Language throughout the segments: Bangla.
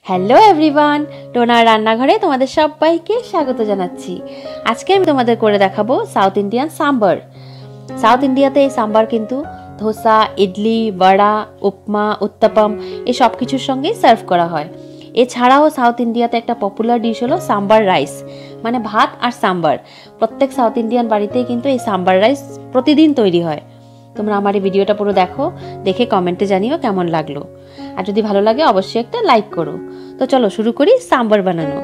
হ্যালো এভরিওয়ান, ডোনার রান্নাঘরে তোমাদের সবাইকে স্বাগত জানাচ্ছি। আজকে আমি তোমাদের করে দেখাবো সাউথ ইন্ডিয়ান সাম্বার। সাউথ ইন্ডিয়াতে এই সাম্বার কিন্তু ধোসা, ইডলি, বড়া, উপমা, উত্তাপাম এই সব কিছুর সঙ্গেই সার্ভ করা হয়। এছাড়াও সাউথ ইন্ডিয়াতে একটা পপুলার ডিশ হলো সাম্বার রাইস, মানে ভাত আর সাম্বার। প্রত্যেক সাউথ ইন্ডিয়ান বাড়িতেই কিন্তু এই সাম্বার রাইস প্রতিদিন তৈরি হয়। তোমরা আমার এই ভিডিওটা পুরো দেখো, দেখে কমেন্টে জানিও কেমন লাগলো। আর যদি ভালো লাগে অবশ্যই একটা লাইক করো। তো চলো শুরু করি সাম্বার বানানো।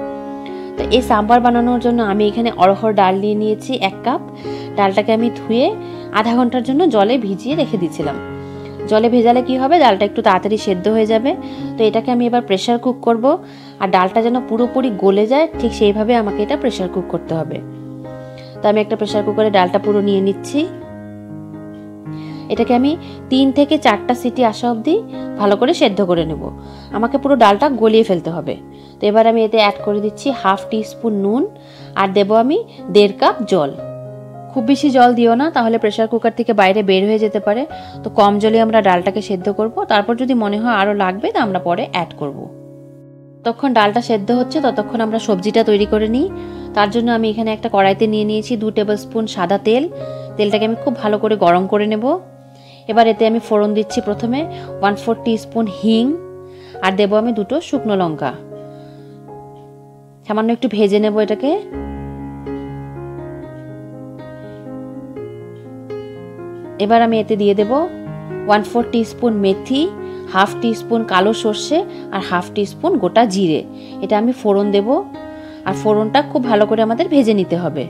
তো এই সাম্বার বানানোর জন্য আমি এখানে অড়হর ডাল নিয়ে নিয়েছি 1 কাপ। ডালটাকে আমি ধুয়ে আধা ঘন্টার জন্য জলে ভিজিয়ে রেখে দিয়েছিলাম। জলে ভেজালে কি হবে, ডালটা একটু তাড়াতাড়ি সেদ্ধ হয়ে যাবে। তো এটাকে আমি এবার প্রেসার কুক করব। আর ডালটা যেন পুরোপুরি গলে যায় ঠিক সেইভাবে আমাকে এটা প্রেসার কুক করতে হবে। তো আমি একটা প্রেসার কুকারে ডালটা পুরো নিয়ে নিচ্ছি। এটাকে আমি 3 থেকে 4টা সিটি আসা অবধি ভালো করে সেদ্ধ করে নেব। আমাকে পুরো ডালটা গলিয়ে ফেলতে হবে। তো এবার আমি এতে অ্যাড করে দিচ্ছি 1/2 টিস্পুন নুন আর দেবো আমি 1.5 কাপ জল। খুব বেশি জল দিও না, তাহলে প্রেসার কুকার থেকে বাইরে বের হয়ে যেতে পারে। তো কম জলে আমরা ডালটাকে সেদ্ধ করব। তারপর যদি মনে হয় আরও লাগবে তা আমরা পরে অ্যাড করব। ততক্ষণ ডালটা সেদ্ধ হচ্ছে, ততক্ষণ আমরা সবজিটা তৈরি করে নিই। তার জন্য আমি এখানে একটা কড়াইতে নিয়ে নিয়েছি 2 টেবিল স্পুন সাদা তেল। তেলটাকে আমি খুব ভালো করে গরম করে নেব। এবার এতে আমি ফোড়ন দিচ্ছি প্রথমে 1/4 টিস্পুন হিং আর দেবো আমি 2টো শুকনো লঙ্কা। সামান্য একটু ভেজে নেব এটাকে। এবার আমি এতে দিয়ে দেব 1/4 টিস্পুন মেথি, 1/2 টিস্পুন কালো সর্ষে আর 1/2 টিস্পুন গোটা জিরে। এটা আমি ফোড়ন দেব। আর ফোড়নটা খুব ভালো করে আমাদের ভেজে নিতে হবে।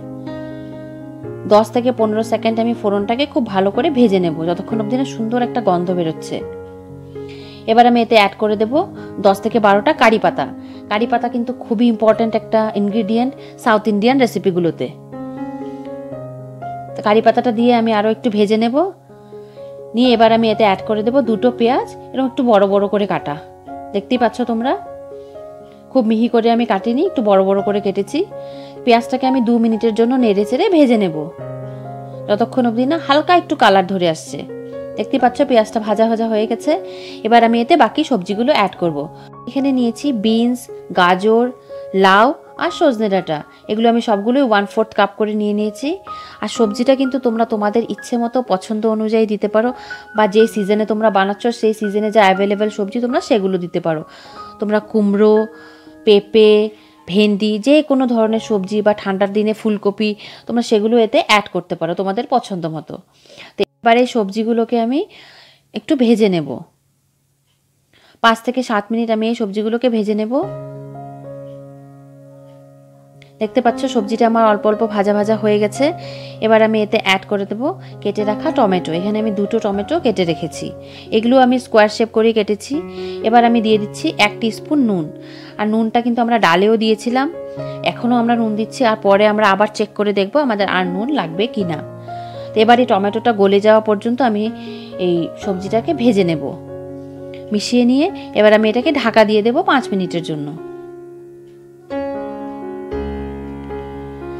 10 থেকে 15 সেকেন্ড আমি ফোড়নটাকে খুব ভালো করে ভেজে নেব, যতক্ষণ অবধি না সুন্দর একটা গন্ধ বেরোচ্ছে। এবার আমি এতে অ্যাড করে দেব 10 থেকে 12টা কারি পাতা। কারি পাতা কিন্তু খুবই ইম্পর্ট্যান্ট একটা ইনগ্রিডিয়েন্ট সাউথ ইন্ডিয়ান রেসিপিগুলোতে। তো কারি পাতাটা দিয়ে আমি আরও একটু ভেজে নেব। নিয়ে এবার আমি এতে অ্যাড করে দেব 2টো পেঁয়াজ, এরকম একটু বড় বড় করে কাটা। দেখতেই পাচ্ছ তোমরা, খুব মিহি করে আমি কাটিনি, একটু বড় বড় করে কেটেছি। পেঁয়াজটাকে আমি 2 মিনিটের জন্য নেড়ে চেড়ে ভেজে নেব, যতক্ষণ অবধি না হালকা একটু কালার ধরে আসছে। দেখতে পাচ্ছ পেঁয়াজটা ভাজা ভাজা হয়ে গেছে। এবার আমি এতে বাকি সবজিগুলো অ্যাড করব। এখানে নিয়েছি বিনস, গাজর, লাউ আর সজনে ডাঁটা। এগুলো আমি সবগুলোই 1/4 কাপ করে নিয়ে নিয়েছি। আর সবজিটা কিন্তু তোমরা তোমাদের ইচ্ছে মতো পছন্দ অনুযায়ী দিতে পারো, বা যে সিজনে তোমরা বানাচ্ছ সেই সিজনে যা অ্যাভেলেবেল সবজি তোমরা সেগুলো দিতে পারো। তোমরা কুমড়ো, পেঁপে, ভেন্ডি, যে কোনো ধরনের সবজি বা ঠান্ডার দিনে ফুলকপি তোমরা সেগুলো এতে অ্যাড করতে পারো তোমাদের পছন্দ মতো। তো এবার এই সবজিগুলোকে আমি একটু ভেজে নেব। 5 থেকে 7 মিনিট আমি এই সবজিগুলোকে ভেজে নেব। দেখতে পাচ্ছ সবজিটা আমার অল্প অল্প ভাজা ভাজা হয়ে গেছে। এবার আমি এতে অ্যাড করে দেবো কেটে রাখা টমেটো। এখানে আমি 2টো টমেটো কেটে রেখেছি, এগুলো আমি স্কোয়ার শেপ করে কেটেছি। এবার আমি দিয়ে দিচ্ছি 1 টিস্পুন নুন। আর নুনটা কিন্তু আমরা ডালেও দিয়েছিলাম, এখনও আমরা নুন দিচ্ছি। আর পরে আমরা আবার চেক করে দেখবো আমাদের আর নুন লাগবে কি না। তো এবার এই টমেটোটা গলে যাওয়া পর্যন্ত আমি এই সবজিটাকে ভেজে নেব। মিশিয়ে নিয়ে এবার আমি এটাকে ঢাকা দিয়ে দেবো 5 মিনিটের জন্য।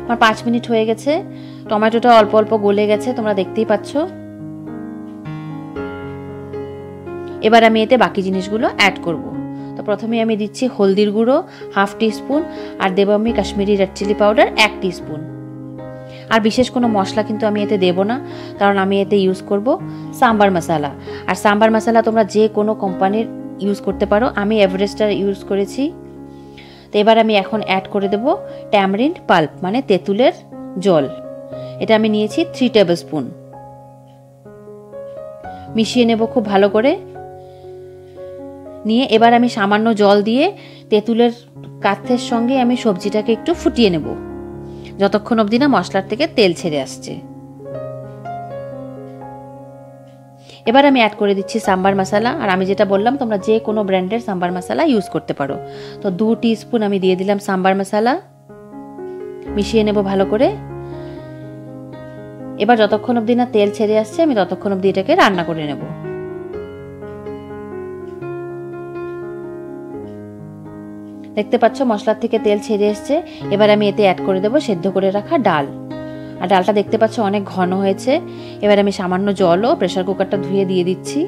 আমার 5 মিনিট হয়ে গেছে, টমেটোটা অল্প অল্প গলে গেছে, তোমরা দেখতেই পাচ্ছ। এবার আমি এতে বাকি জিনিসগুলো অ্যাড করব। তো প্রথমে আমি দিচ্ছি হলদির গুঁড়ো 1/2 টিস্পুন আর দেবো আমি Kashmiri red chilli powder 1 teaspoon. আর বিশেষ কোনো মশলা কিন্তু আমি এতে দেবো না, কারণ আমি এতে ইউজ করব সাম্বার মশলা। আর সাম্বার মশলা তোমরা যে কোনো কোম্পানির ইউজ করতে পারো, আমি এভারেস্টার ইউজ করেছি। তো এবার আমি এখন অ্যাড করে দেব ট্যামারিন্ড পাল্প, মানে তেঁতুলের জল। এটা আমি নিয়েছি 3 টেবিল স্পুন। মিশিয়ে নেব খুব ভালো করে। নিয়ে এবার আমি সামান্য জল দিয়ে তেঁতুলের কাঠের সঙ্গে আমি সবজিটাকে একটু ফুটিয়ে নেব, যতক্ষণ অবধি না মশলার থেকে তেল ছেড়ে আসছে। এবার আমি অ্যাড করে দিচ্ছি সাম্বার মশলা। আর আমি যেটা বললাম তোমরা যে কোনো ব্র্যান্ডের সাম্বার মশলা ইউজ করতে পারো। তো 2 টিস্পুন আমি দিয়ে দিলাম সাম্বার মশলা। মিশিয়ে নেব ভালো করে। এবার যতক্ষণ অবধি না তেল ছেড়ে আসছে আমি ততক্ষণ অবধি এটাকে রান্না করে নেব। দেখতে পাচ্ছ মশলার থেকে তেল ছেড়ে এসছে। এবার আমি এতে অ্যাড করে দেবো সেদ্ধ করে রাখা ডাল। আর ডালটা দেখতে পাচ্ছ অনেক ঘন হয়েছে। এবার আমি সামান্য জলও প্রেসার কুকারটা ধুয়ে দিয়ে দিচ্ছি।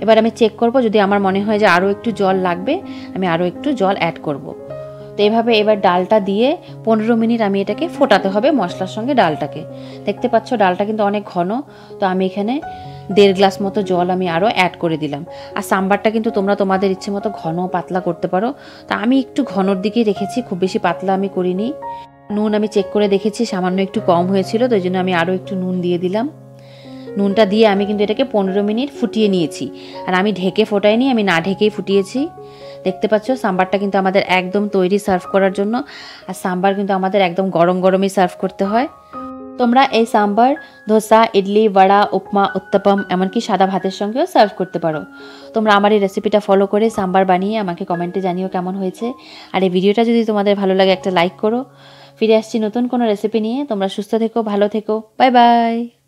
এবার আমি চেক করব, যদি আমার মনে হয় যে আরও একটু জল লাগবে আমি আরও একটু জল অ্যাড করব। তো এইভাবে এবার ডালটা দিয়ে 15 মিনিট আমি এটাকে ফোটাতে হবে মশলার সঙ্গে ডালটাকে। দেখতে পাচ্ছ ডালটা কিন্তু অনেক ঘন, তো আমি এখানে 1.5 গ্লাস মতো জল আমি আরও অ্যাড করে দিলাম। আর সাম্বারটা কিন্তু তোমরা তোমাদের ইচ্ছে মতো ঘন পাতলা করতে পারো, তা আমি একটু ঘনর দিকেই রেখেছি, খুব বেশি পাতলা আমি করিনি। নুন আমি চেক করে দেখেছি সামান্য একটু কম হয়েছিল, তো এই জন্য আমি আরও একটু নুন দিয়ে দিলাম। নুনটা দিয়ে আমি কিন্তু এটাকে 15 মিনিট ফুটিয়ে নিয়েছি, আর আমি ঢেকে ফোটাইনি, আমি না ঢেকেই ফুটিয়েছি। দেখতে পাচ্ছ সাম্বারটা কিন্তু আমাদের একদম তৈরি সার্ভ করার জন্য। আর সাম্বার কিন্তু আমাদের একদম গরম গরমই সার্ভ করতে হয়। তোমরা এই সাম্বার ধোসা, ইডলি, বড়া, উপমা, উত্তপম এমনকি সাদা ভাতের সঙ্গেও সার্ভ করতে পারো। তোমরা আমার এই রেসিপিটা ফলো করে সাম্বার বানিয়ে আমাকে কমেন্টে জানিও কেমন হয়েছে। আর এই ভিডিওটা যদি তোমাদের ভালো লাগে একটা লাইক করো। ফিরে আসছি নতুন কোনো রেসিপি নিয়ে। তোমরা সুস্থ থেকো, ভালো থেকো, বাই বাই।